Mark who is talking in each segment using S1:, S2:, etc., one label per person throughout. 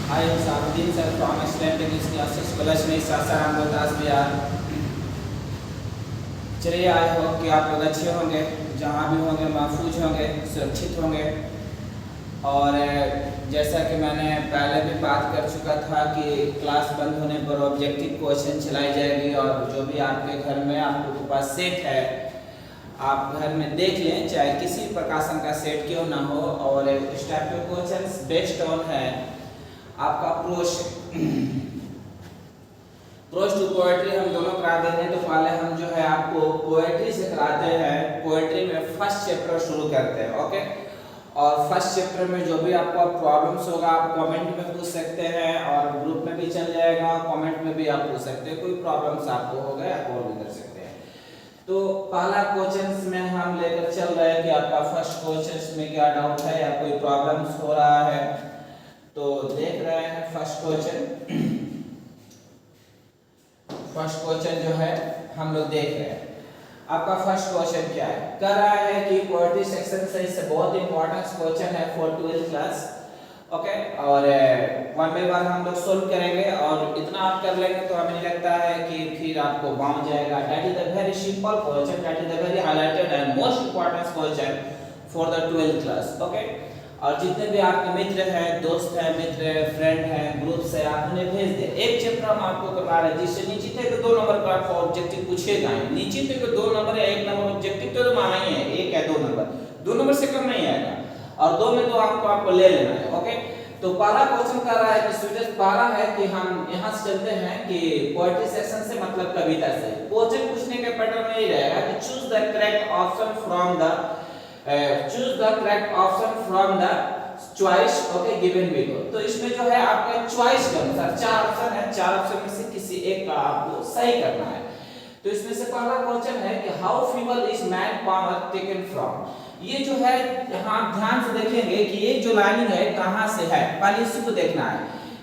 S1: I am Sabuddin sir from Excellent English Classes College में सासाराम रोहतास बिहार। चलिए I hope कि आप लोग अच्छे होंगे, जहाँ भी होंगे महफूज होंगे, सुरक्षित होंगे। और जैसा कि मैंने पहले भी बात कर चुका था कि क्लास बंद होने पर ऑब्जेक्टिव क्वेश्चन चलाई जाएगी और जो भी आपके घर में आप लोगों के पास सेट है आप घर में देख लें, चाहे किसी प्रकाशन का सेट क्यों ना हो। और इस टाइप के क्वेश्चन बेस्ड ऑन है आपका प्रोज टू पोएट्री हम दोनों करा देंगे। तो पहले हम जो है आपको पोएट्री से कराते हैं। पोएट्री में फर्स्ट चैप्टर शुरू करते हैं, ओके। और फर्स्ट चैप्टर में जो भी आपको प्रॉब्लम्स होगा आप कमेंट में पूछ सकते हैं और ग्रुप में भी चल जाएगा, कमेंट में भी आप पूछ सकते हैं। कोई प्रॉब्लम्स आपको हो गए आप और भी कर सकते हैं। तो पहला क्वेश्चन में हम लेकर चल रहे हैं कि आपका फर्स्ट क्वेश्चन में क्या डाउट है या कोई प्रॉब्लम्स हो रहा है। तो देख रहे हैं फर्स्ट क्वेश्चन जो है हम लोग देख रहे हैं। आपका फर्स्ट क्वेश्चन क्या है, कह रहा है कि पोएट्री सेक्शन से इससे बहुत इंपॉर्टेंट क्वेश्चन है फॉर 12th क्लास, ओके। और वन बाय वन हम लोग सोल्व करेंगे और इतना आप कर लेंगे तो हमें लगता है कि फिर आपको बाउंड जाएगा। That is a very simple question, that is a very highlighted and most important question for the 12th class, okay. और जितने भी आपके मित्र हैं, दोस्त हैं, मित्र फ्रेंड हैं, ग्रुप से आप उन्हें भेज दें। एक चैप्टर हम आपको करवा रहे हैं जिससे नीचे थे तो 2 नंबर का आपको ऑब्जेक्टिव पूछेगा ही। नीचे थे तो 2 नंबर या 1 नंबर ऑब्जेक्टिव तो माना ही है, 1 या 2 नंबर, 2 नंबर से कम नहीं आएगा। और 2 में तो आपको ले लेना है, ओके। तो पहला क्वेश्चन कर रहा है कि स्टूडेंट पहला है कि हम यहाँ से चलते हैं कि पोएट्री सेक्शन से मतलब कविता से। क्वेश्चन पूछने का पैटर्न यही रहेगा कि choose the correct option from the choice, okay, given below. तो इसमें जो है आपका चॉइस के अनुसार 4 ऑप्शन है, 4 ऑप्शन में से किसी एक का आपको सही करना है। तो इसमें से पहला क्वेश्चन है कि how feeble is man power taken from. ये जो है यहाँ ध्यान से देखेंगे कि ये जो लाइनिंग है कहाँ से है, पहले इसी को देखना है।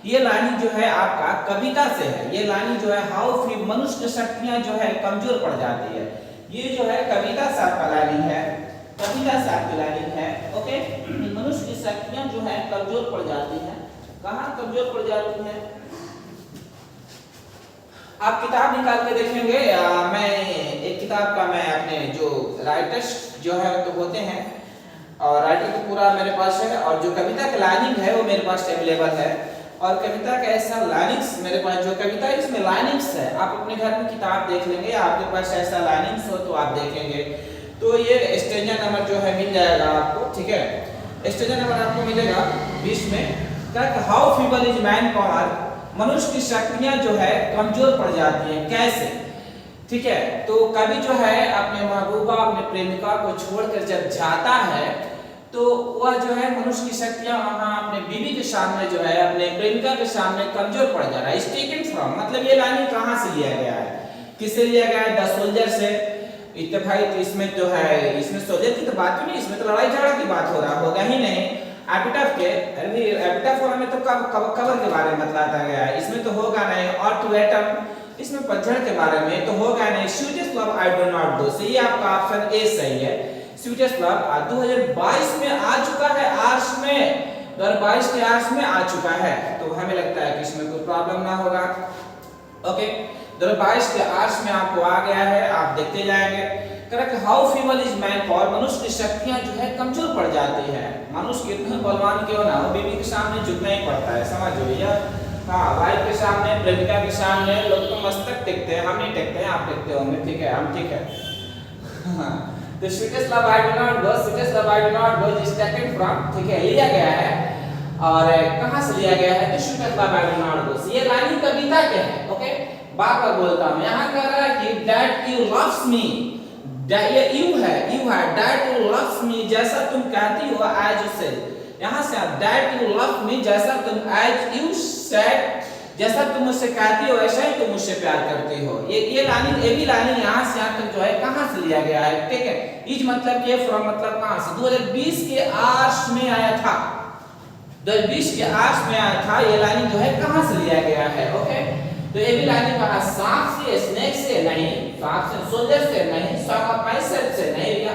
S1: ये लाइनिंग जो है आपका कविता से है। ये लाइनिंग जो है हाउ फीबल मनुष्य की शक्तियां जो है कमजोर पड़ जाती है। ये जो है कविता से आपका लाइनिंग है, कविता से आपकी लाइनिंग है, ओके। मनुष्य की शक्तियां जो है कमजोर पड़ जाती हैं। कहाँ कमजोर पड़ जाती हैं? आप किताब निकाल के देखेंगे। मैं एक किताब का मैं अपने जो राइटर्स जो है तो होते हैं और राइटर तो पूरा मेरे पास है और जो कविता का लाइनिंग है वो मेरे पास अवेलेबल है। और कविता का ऐसा लाइनिंग्स मेरे पास जो कविता है इसमें लाइनिंग्स है। आप अपने घर में किताब देख लेंगे, आपके पास ऐसा लाइनिंग्स हो तो आप देखेंगे। तो ये स्टेंजा नंबर जो है मिल जाएगा आपको, ठीक है। स्टेंजा नंबर आपको मिलेगा 20 में। How feeble is man power, मनुष्य की शक्तियां जो है कमजोर पड़ जाती हैं, कैसे, ठीक है। तो कवि जो है अपने महबूबा अपने प्रेमिका को छोड़कर जब जाता है तो वह जो है मनुष्य की शक्तियां वहां अपने बीवी के सामने जो है अपने प्रेमिका के सामने कमजोर पड़ जा रहा है। टेकन फ्रॉम मतलब ये लाइन कहां से लिया गया है, किससे लिया गया है? द सोल्जर से। भाई तो इसमें जो है इसमें सोल्जर की तो बात ही नहीं, इसमें तो लड़ाई झगड़ा की बात हो रहा होगा ही नहीं। एपिटाफ के अभी एपिटाफ में तो कबर के बारे में बतलाता गया है, इसमें तो होगा नहीं। और टू एटम इसमें पतझड़ के बारे में तो होगा नहीं। Sweetest love I do not do, सही है आपका ऑप्शन ए सही है। स्वीटेस्ट लव 2022 में आ चुका है, आर्ट्स में 2022 के आर्ट्स में आ चुका है। तो हमें लगता है कि इसमें कोई प्रॉब्लम ना होगा, ओके। 2022 के आर्ट्स में आपको आ गया है, आप देखते जाएंगे। Correct, how feeble is man power, मनुष्य की शक्तियां जो है कमजोर पड़ जाती है। मनुष्य कितना बलवान क्यों ना हो, बीवी के सामने झुकना ही पड़ता है, समझो भैया। हाँ, वाइफ के सामने, प्रेमिका के सामने लोग तो मस्तक टेकते हैं, हम नहीं टेकते हैं, आप टेकते होंगे, ठीक है, हम ठीक है। The sweetest love I do not go, sweetest love I do not go is taken from, ठीक है, लिया गया है। और कहाँ से लिया गया है? The sweetest love I do not go, ये लाइन कविता के है, ओके। बार बार बोलता हूँ, यहाँ कह रहा है कि that you loves me, ये you है that you loves me, जैसा तुम कहती हो as you said। यहाँ से आप that you love me, जैसा तुम as you said, जैसा तुम मुझसे कहती हो ऐसा ही तुम मुझसे प्यार करती हो। ये लाइन ये भी लाइन यहाँ से यहाँ तक जो है कहाँ से लिया गया है, ठीक है। इज मतलब के फ्रॉम मतलब कहाँ से? 2020 के आर्ट्स में आया था, 2020 के आर्ट्स में आया था। ये लाइन जो है कहाँ से लिया गया है, ओके। तो ये भी लाइन कहा सांप से, स्नेक से नहीं, सांप से, सोल्जर से नहीं, सॉन्ग ऑफ माय सेल्फ से नहीं भैया।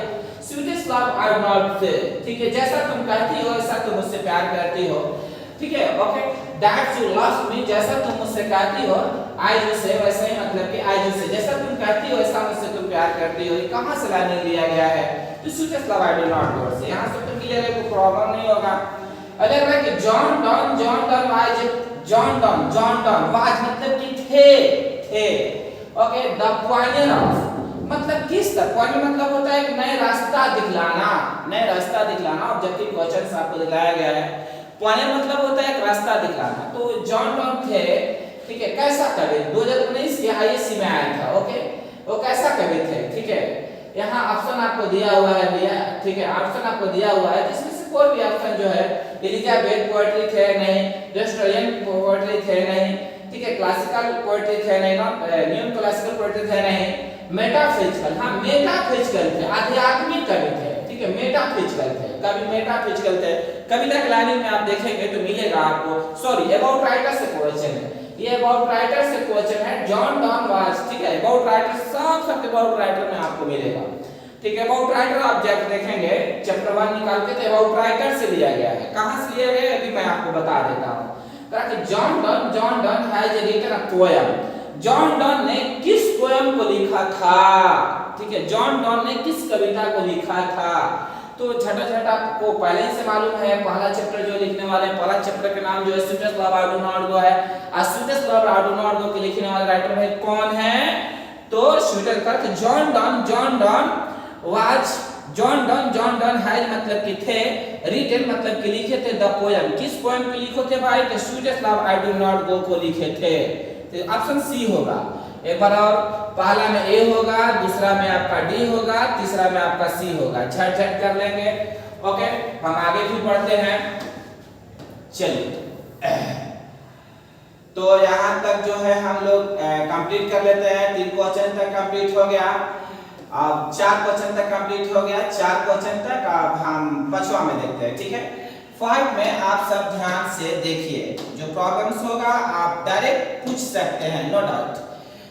S1: स्वीटेस्ट लव आई नॉट, ठीक है, जैसा तुम कहती हो ऐसा तुम मुझसे प्यार करती हो। ठीक है, okay. That you love me, जैसा तुम मुझसे कहती हो, आई यू से, वैसे ही मतलब कि आई यू से, जैसा तुम कहती हो ऐसा मुझसे तुम प्यार करती हो। ये कहां से लाने लिया गया है? तो sweetest love I do not go से। यहां से तो क्लियर है, कोई प्रॉब्लम नहीं होगा। अगर है कि John don was, John Donne was मतलब कि थे, ओके। द पॉइंटर ऑफ मतलब किस तरह, पॉइंट मतलब होता है कि नए रास्ता दिखलाना, नए रास्ता दिखलाना। ऑब्जेक्टिव क्वेश्चन आपको दिखाया गया है। पॉइंट मतलब होता है एक रास्ता दिखलाना। तो जॉन डॉन थे, ठीक है, कैसा कवि 2019 के आईएससी में आया था, ओके। वो कैसा कवि थे, ठीक है। यहाँ ऑप्शन आपको दिया हुआ है भैया, ठीक है, ऑप्शन आपको दिया हुआ है, जिसमें से कोई भी ऑप्शन जो है, एलिजाबेथ पोएट्री थे नहीं, जोस्टोरियन पोएट्री थे नहीं, ठीक है, क्लासिकल पोएट्री थे नहीं, न्यू क्लासिकल पोएट्री थे नहीं, मेटाफिजिकल, हाँ मेटाफिजिकल थे, आध्यात्मिक कवि थे, ठीक है, मेटाफिजिकल थे, कवि मेटाफिजिकल थे। कविता के लाइन में आप देखेंगे तो मिलेगा आपको, सॉरी अबाउट राइटर से क्वेश्चन है, ये अबाउट राइटर से क्वेश्चन है। जॉन डॉन वाज, ठीक है, अबाउट राइटर सब अबाउट राइटर में आपको मिलेगा, ठीक है। अबाउट राइटर आप जब देखेंगे चैप्टर 1 निकाल के, तो अबाउट राइटर से लिया गया है। कहां से लिया गया है अभी मैं आपको बता देता हूं। ताकि John Donne has written a poem, John Donne ने किस पोएम को लिखा था, ठीक है, जॉन डॉन ने किस कविता को लिखा था। तो छठा आपको पहले ही से मालूम है, पहला चैप्टर जो लिखने वाले हैं, पहला चैप्टर का नाम जो है sweetest love I do not go है। और sweetest love I do not go के लिखने वाले राइटर है कौन है? तो स्वीटेस्ट का John Donne was, John Donne has मतलब कि थे, रिटन मतलब कि लिखे थे, द पोएम, किस पोएम को लिखे थे भाई? तो sweetest love I do not go को लिखे थे। तो ऑप्शन सी होगा। एक बार और, पहला में ए होगा, दूसरा में आपका डी होगा, तीसरा में आपका सी होगा। झट कर लेंगे, ओके। हम आगे भी बढ़ते हैं, चलिए। तो यहाँ तक जो है हम लोग कंप्लीट कर लेते हैं। 3 क्वेश्चन तक कंप्लीट हो गया, अब 4 क्वेश्चन तक कंप्लीट हो गया, 4 क्वेश्चन तक। अब हम 5वां में देखते हैं, ठीक है। 5 में आप सब ध्यान से देखिए, जो प्रॉब्लम्स होगा आप डायरेक्ट पूछ सकते हैं, no doubt.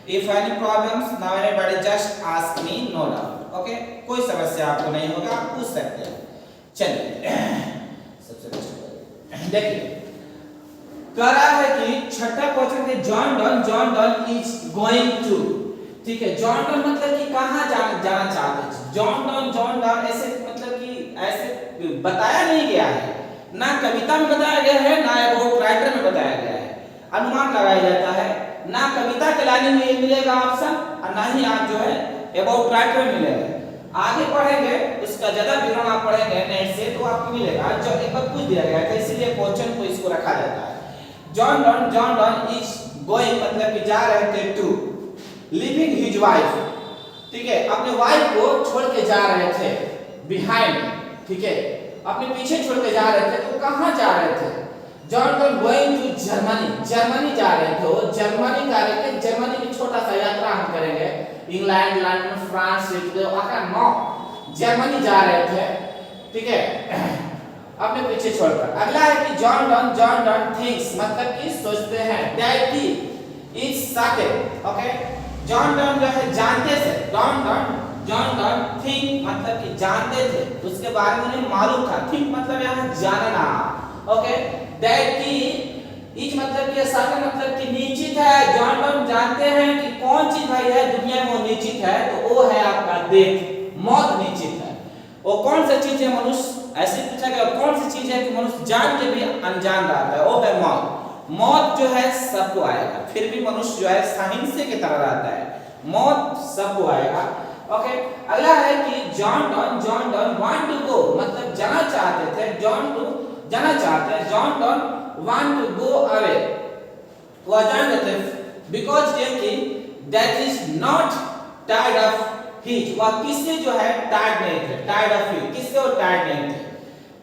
S1: If any problems, now everybody just ask me, no doubt, okay? कोई समस्या आपको नहीं होगा, आप पूछ सकते हैं। चलिए सबसे बेस्ट देखिए, कह रहा है कि छठा क्वेश्चन है, John Donne is going to, ठीक है। जॉन डॉन मतलब कि कहाँ जाना चाहते हैं। जॉन डॉन ऐसे मतलब कि ऐसे बताया नहीं गया है, ना कविता में बताया गया है, ना अबाउट राइटर में बताया गया है। अनुमान लगाया जाता है, ना कविता के लाइन में मिलेगा ऑप्शन, और ना ही आप जो है अबाउट राइटर में मिलेगा। आगे पढ़ेंगे उसका ज्यादा विवरण आप पढ़ेंगे नेट से तो आपको मिलेगा। जो एक बार पूछ दिया गया था, इसलिए क्वेश्चन को इसको रखा जाता है। जॉन डॉन इज गोइंग मतलब कि जा रहे थे, टू लिविंग हिज वाइफ, ठीक है, अपने वाइफ को छोड़ के जा रहे थे, बिहाइंड, ठीक है, अपने पीछे छोड़ के जा रहे थे। तो कहां जा रहे थे? John Donne going to Germany जा रहे थे। वो जर्मनी जा रहे थे, जर्मनी की छोटा सा यात्रा हम करेंगे, इंग्लैंड, लंदन, फ्रांस, जर्मनी जा रहे थे, ठीक है, अपने पीछे छोड़कर। अगला है कि जॉन डॉन थिंक्स मतलब कि सोचते हैं, that he is certain, okay. John Donne जो है जानते थे, जॉन डॉन थिंक मतलब कि जानते थे, उसके बारे में उन्हें मालूम था। थिंक मतलब यहाँ जानना, ओके। दैट ही इज मतलब कि सर्टेन मतलब कि निश्चित है। जॉन डॉन जानते हैं कि कौन चीज भाई है दुनिया में वो निश्चित है, तो वो है आपका डेथ, मौत निश्चित है। वो कौन सी चीज है मनुष्य, ऐसे पूछा गया कौन सी चीज है कि मनुष्य जान के भी अनजान रहता है, वो है मौत। मौत जो है सबको आएगा, फिर भी मनुष्य जो है साहिंसे की तरह रहता है, मौत सबको आएगा, ओके। अगला है कि John Donne want to go मतलब जाना चाहते थे, जाना चाहते हैं। John Donne want to go away, वो जान थे, बिकॉज क्योंकि that is not tired of his, वह किससे जो है टायर्ड नहीं थे, टायर्ड ऑफ हिज, किससे वो टायर्ड नहीं थे।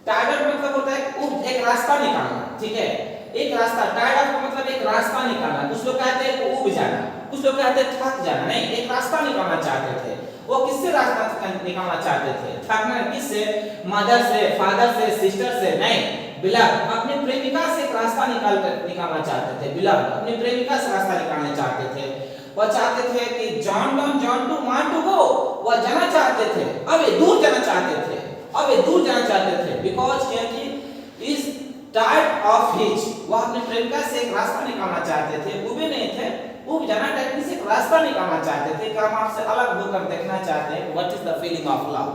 S1: टायर्ड मतलब होता है एक रास्ता निकालना, ठीक है, एक रास्ता। टायर्ड ऑफ मतलब एक रास्ता निकालना। कुछ लोग कहते हैं ऊब जाना, कुछ लोग कहते हैं थक जाना, नहीं, एक रास्ता निकालना चाहते थे। वो किससे रास्ता निकालना चाहते थे? थकना किससे? मदर से, फादर से, सिस्टर से नहीं, बिलव अपनी प्रेमिका से एक रास्ता निकालना चाहते थे। बिलव अपनी प्रेमिका से रास्ता निकालना चाहते थे। वह चाहते थे कि John to want to go, वह जाना चाहते थे, अब दूर जाना चाहते थे, अब दूर जाना चाहते थे, बिकॉज क्योंकि इज टाइप ऑफ हिज, वो अपने प्रेमिका से एक रास्ता निकालना चाहते थे, वो भी नहीं थे, वो जाना टाइप से एक रास्ता निकालना चाहते थे कि हम आपसे अलग होकर देखना चाहते हैं, what is the feeling of love.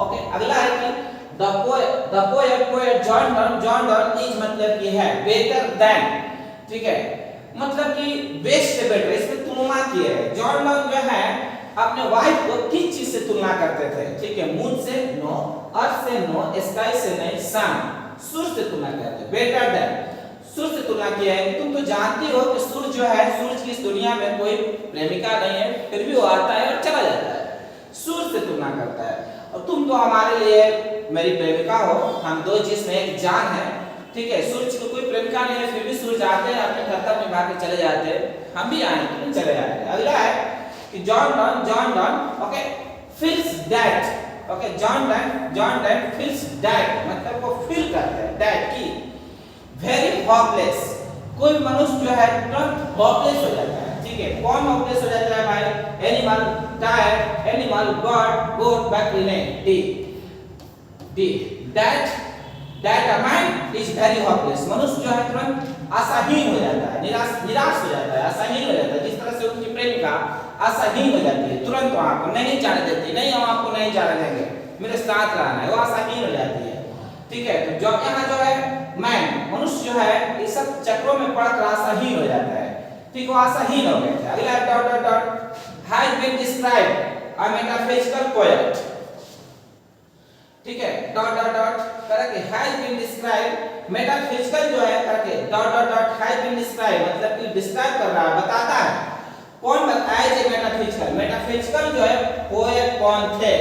S1: Okay, अगला है कि the poet John Donne is मतलब की है बेटर देन, ठीक है, मतलब कि बेस्ट से बेटर, इसमें तुलना की है। जॉन डन जो है अपने वाइफ को किस चीज से तुलना करते थे, ठीक है, मून से नो, अर्थ से नो, स्काई से नहीं, सन, सूर्य से तुलना करते हैं। बेटर देन, सूर्य से तुलना किया है। तुम तो जानती हो कि सूर्य जो है, सूर्य की इस दुनिया में कोई प्रेमिका नहीं है, फिर भी वो आता है और चला जाता है, सूर्य से तुलना करता है। और तुम तो हमारे लिए मेरी प्रेमिका हो, हम दो जिसमें एक जान है, ठीक है, सूर्य को कोई प्रेमिका नहीं है, फिर भी सूर्य आते हैं, अपने कर्तव्य निभा के चले जाते हैं, हम भी आए तुम चले जाते हैं। अगला है कि John Donne, okay, feels that, okay, John Donne feels that, मतलब वो फील करते हैं दैट की वेरी होपलेस, कोई मनुष्य जो है तुरंत होपलेस हो जाता है, ठीक है, कौन होपलेस हो जाता है भाई, एनिमल, टायर, एनिमल, बर्ड, गोट, बकरी, नहीं, D that a man is very hopeless, मनुष्य जो है तुरंत आशाहीन हो जाता है, निराश हो जाता है, आशाहीन हो जाता है, जिस तरह से उनकी प्रेमिका आशाहीन हो जाती है, तुरंत वहां पर नहीं जाने देती, नहीं हम आपको नहीं जाने देंगे, मेरे साथ रहना है, वो आशाहीन हो जाती है, ठीक है। तो जो यहाँ जो है मैन, मनुष्य जो है इस सब चक्रों में पड़कर आशाहीन हो जाता है, ठीक, वो आशाहीन हो गए थे। अगला Donne has been described a metaphysical poet, ठीक है, डॉट करके हैज बीन डिस्क्राइब, मेटाफिजिकल जो है करके डॉट हैज बीन डिस्क्राइब, मतलब कि डिस्क्राइब कर रहा है, बताता है, कौन बताए जे मेटाफिजिकल, मेटाफिजिकल जो है पोएट कौन थे,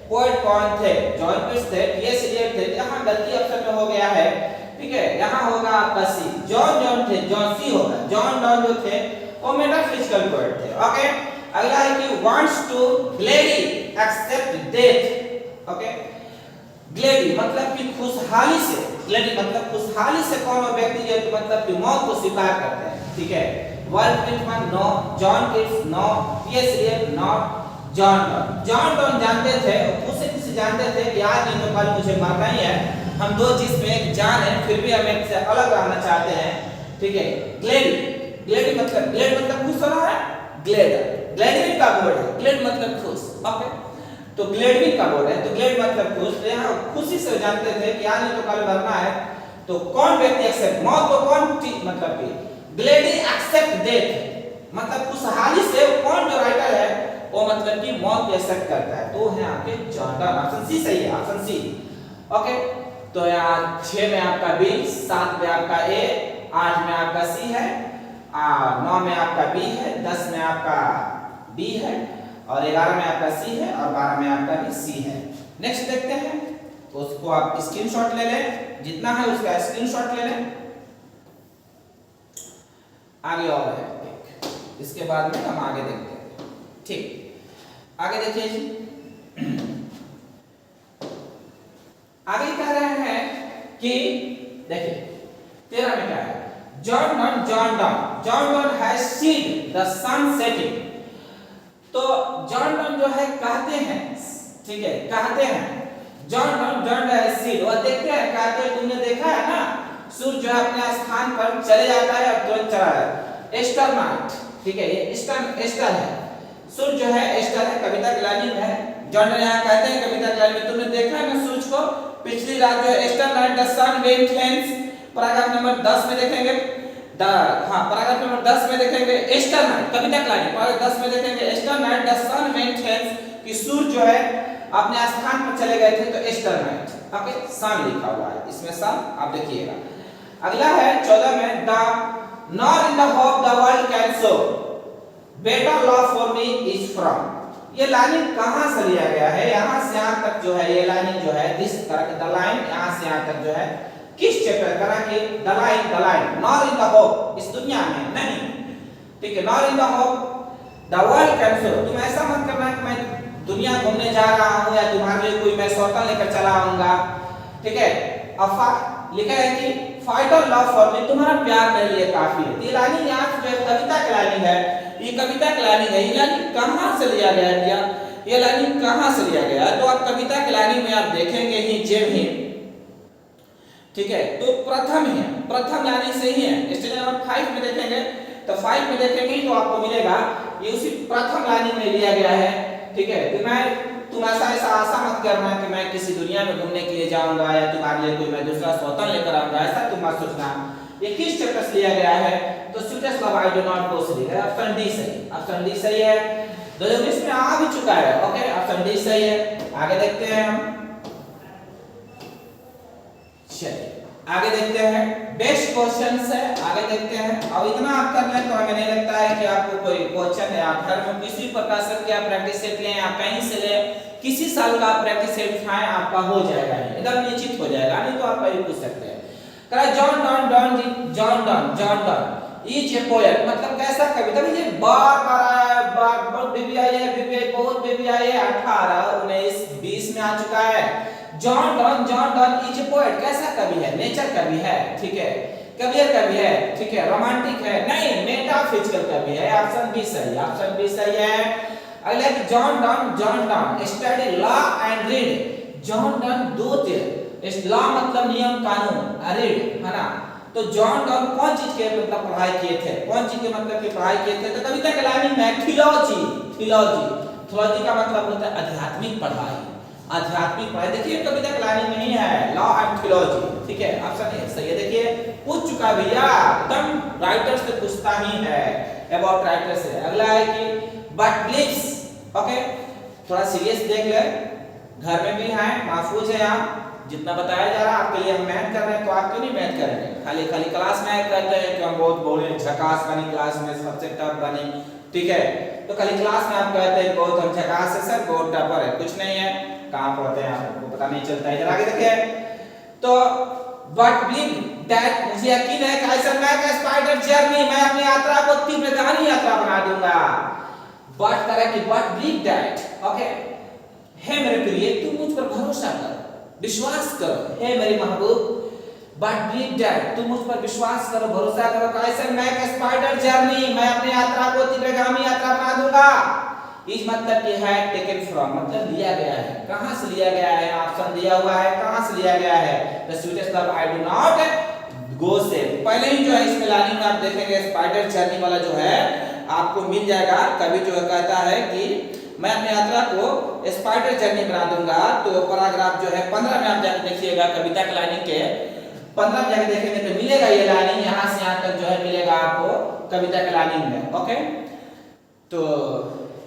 S1: पोएट कौन थे, जॉन किट्स थे, टीएस एलियट थे, यहाँ गलती ऑप्शन में हो गया है, ठीक है, यहाँ होगा आपका सी, जॉन थे, जॉन सी होगा, जॉन डन जो थे वो मेटाफिजिकल पोएट थे। ओके, अगला है कि wants to gladly accept death, okay, gladly मतलब कि खुशहाली से, ग्लेडी मतलब खुशहाली से कौन वो व्यक्ति जो मतलब कि मौत को स्वीकार करते हैं, ठीक है, Walt Whitman no, John Keats no, TS Eliot not, John Donne जानते थे, उसे किसी जानते थे कि आज नहीं तो कल मुझे मरना ही है, हम दो जिसमें एक जान है, फिर भी हम एक से अलग रहना चाहते हैं, ठीक है। ग्लेडी मतलब खुश होना है, ग्लेडविन का वर्ड है, ग्लेड मतलब खुश, ओके, तो ग्लेडविन का वर्ड है, तो ग्लेड मतलब खुश, तो यहाँ खुशी से जानते थे कि आज नहीं तो कल मरना है, तो कौन व्यक्ति एक्सेप्ट, मौत को कौन मतलब कि ग्लेडी एक्सेप्ट डेथ, मतलब खुशहाली से कौन जो राइटर है वो मतलब कि मौत को एक्सेप्ट करता है, तो है आपके जॉन डन, ऑप्शन सी सही है, ऑप्शन सी। ओके, तो यहाँ 6 में आपका बी, 7 में आपका ए, 8 में आपका सी है, 9 में आपका बी है, 10 में आपका डी है, और 11 में आपका सी है, और 12 में आपका भी सी है। नेक्स्ट देखते हैं, तो उसको आप स्क्रीनशॉट ले लें, जितना है उसका स्क्रीनशॉट ले लें। आगे और है, इसके बाद में हम आगे देखते हैं, ठीक, आगे देखिए जी, आगे कह रहे हैं कि देखिए 13 में क्या है, John Donne has seen the sun setting, तो जॉन डन जो है कहते हैं, ठीक है, कहते हैं, जॉन डन हैज सीन, वो देखते हैं, कहते हैं, तुमने देखा है ना, सूर्य जो है अपने स्थान पर चले जाता है और तुरंत चला जाता है, एस्टर नाइट, ठीक है, ये एस्टर है, सूर्य जो है एस्टर है, कविता की लाइन है, जॉन डन यहाँ कहते हैं कविता की लाइन में, तुमने देखा है ना सूर्य को, पिछली रात जो yesternight the sun went hence, paragraph number 10 में देखेंगे, पैराग्राफ नंबर 10 में देखेंगे एस्टर नाइट, कविता की लाइन, पैराग्राफ 10 में देखेंगे yesternight the sun went hence, कि सूर्य जो है अपने स्थान पर चले गए थे, तो एस्टर नाइट, ओके, सन लिखा हुआ है, इसमें सन आप देखिएगा। अगला है 14 में, the nor in the hope the world can show better love for me is from, ये लाइनिंग कहां से लिया गया है, यहां से यहां तक जो है ये लाइनिंग जो है, दिस तरह द लाइन यहां से यहां तक जो है किस चैप्टर करा कि the line nor in the hope, इस दुनिया में नहीं, ठीक है, nor in the hope the world can show, तुम ऐसा मत करना कि मैं दुनिया घूमने जा रहा हूं या तुम्हारे लिए कोई मैं सौता लेकर चला आऊंगा, ठीक है, अफा लिखा है कि फाइटर लव फॉर मी, तुम्हारा प्यार मेरे लिए काफी है, ये लाइनिंग यहां से जो कविता की लाइनिंग है, ये कविता की लाइनिंग है, ये लाइनिंग कहां से लिया गया है, क्या ये लाइनिंग कहां से लिया गया है, तो आप कविता की लाइनिंग में आप देखेंगे ही जेब ही ठीक है, तो प्रथम है, प्रथम लाइनिंग सही है। स्टेज नंबर 5 में देखेंगे तो 5 में देखेंगे तो आपको मिलेगा ये उसी प्रथम लाइनिंग में लिया गया है। ठीक है, तो तुम ऐसा आशा मत करना कि मैं किसी दुनिया में घूमने के लिए जाऊंगा या तुम्हारे लिए कोई मैं दूसरा सौतन लेकर आऊंगा, ऐसा तुम मत सोचना। ये किस चैप्टर से लिया गया है? तो sweetest love I do not go से लिया है। ऑप्शन डी सही, ऑप्शन डी सही है। 2019 में आ भी चुका है। ओके, ऑप्शन डी सही है। आगे देखते हैं हम, चलिए आगे देखते हैं, बेस्ट क्वेश्चन है, आगे देखते हैं। अब इतना आप कर लें तो हमें नहीं लगता है कि आपको कोई क्वेश्चन है, आप घर में किसी प्रकार से क्या प्रैक्टिस सेट लें, आप कहीं से ले, किसी साल का प्रैक्टिस सेट उठाएं, आपका हो जाएगा, एकदम निश्चित हो जाएगा। नहीं तो आप कहीं पूछ सकते हैं। John Donne is a poet, मतलब कैसा कविता? ये बार बार आया है, बार बेबी आई है, बेबी बहुत बेबी आई है, 18 19 20 में आ चुका है। John Donne is a poet, कैसा कवि है? नेचर कवि है, ठीक है, कवियर कवि है, ठीक है, रोमांटिक है, नहीं मेटाफिजिकल कवि है। ऑप्शन बी सही, ऑप्शन बी सही है। अगला John Donne study law and read. John Donne दो इस लॉ मतलब नियम कानून, रीड है ना। तो जॉन डॉन कौन चीज के मतलब पढ़ाई किए थे? कौन चीज के मतलब की पढ़ाई किए थे? तो कविता के लाइनिंग में थियोलॉजी का मतलब होता है आध्यात्मिक पढ़ाई, आध्यात्मिक पढ़ाई। देखिए कविता के लाइनिंग में ही है लॉ एंड थियोलॉजी, ठीक है, ऑप्शन ए सही है। देखिए पूछ चुका भैया, एकदम राइटर से पूछता ही है, अबाउट राइटर से। अगला है कि बट बिलीव्स, ओके, थोड़ा सीरियस देख ले, घर में भी है, महफूज है। आप जितना बताया जा रहा है आपके लिए हम मेहनत कर रहे हैं, तो आप क्यों नहीं मेहनत करेंगे? खाली क्लास में कहते हैं कि हम बहुत बोले झकास बनी, क्लास में सबसे टॉप बनी, ठीक है, तो खाली क्लास में आप कहते हैं बहुत हम झकास है सर, बहुत टॉपर है, कुछ नहीं है। कहां पढ़ते हैं आपको पता नहीं चलता है। इधर आगे देखिए, तो बट बिलीव दैट, मुझे यकीन है कि ऐसा मैं का स्पाइडर जर्नी, मैं अपनी यात्रा को तीव्र कहानी यात्रा बना दूंगा। बट करें कि बट बिलीव दैट, ओके, हे मेरे प्रिय तू मुझ पर भरोसा कर, विश्वास करो, हे मेरी महबूब, बट बिलीव दैट, तुम मुझ पर विश्वास करो, भरोसा करो, कैसे मैं का स्पाइडर जर्नी, मैं अपनी यात्रा को तीव्रगामी यात्रा बना दूंगा। इस मतलब कि है टेकन फ्रॉम, मतलब लिया गया है, कहां से लिया गया है? ऑप्शन दिया हुआ है, कहां से लिया गया है? The sweetest love I do not go से। पहले ही जो है इसमें लाइनिंग में आप देखेंगे स्पाइडर जर्नी वाला जो है आपको मिल जाएगा। कवि जो कहता है कि मैं अपनी यात्रा को स्पाइडर जर्नी बना दूंगा। तो पैराग्राफ जो है 15 में आप जाकर देखिएगा, कविता की लाइनिंग के 15 में जाकर देखेंगे तो मिलेगा ये लाइनिंग, यहां से यहां तक जो है मिलेगा आपको कविता की लाइनिंग में। ओके, तो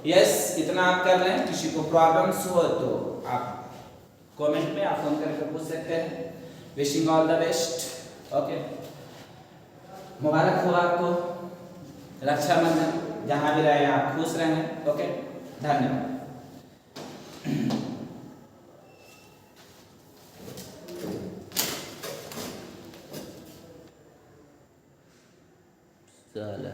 S1: यस इतना आप कर रहे हैं। किसी को प्रॉब्लम्स हो तो आप कमेंट में आप फोन करके पूछ सकते हैं। Wishing all the best. Okay, मुबारक हो आपको रक्षाबंधन, जहां भी रहे आप खुश रहें। ओके, धन्यवाद। साला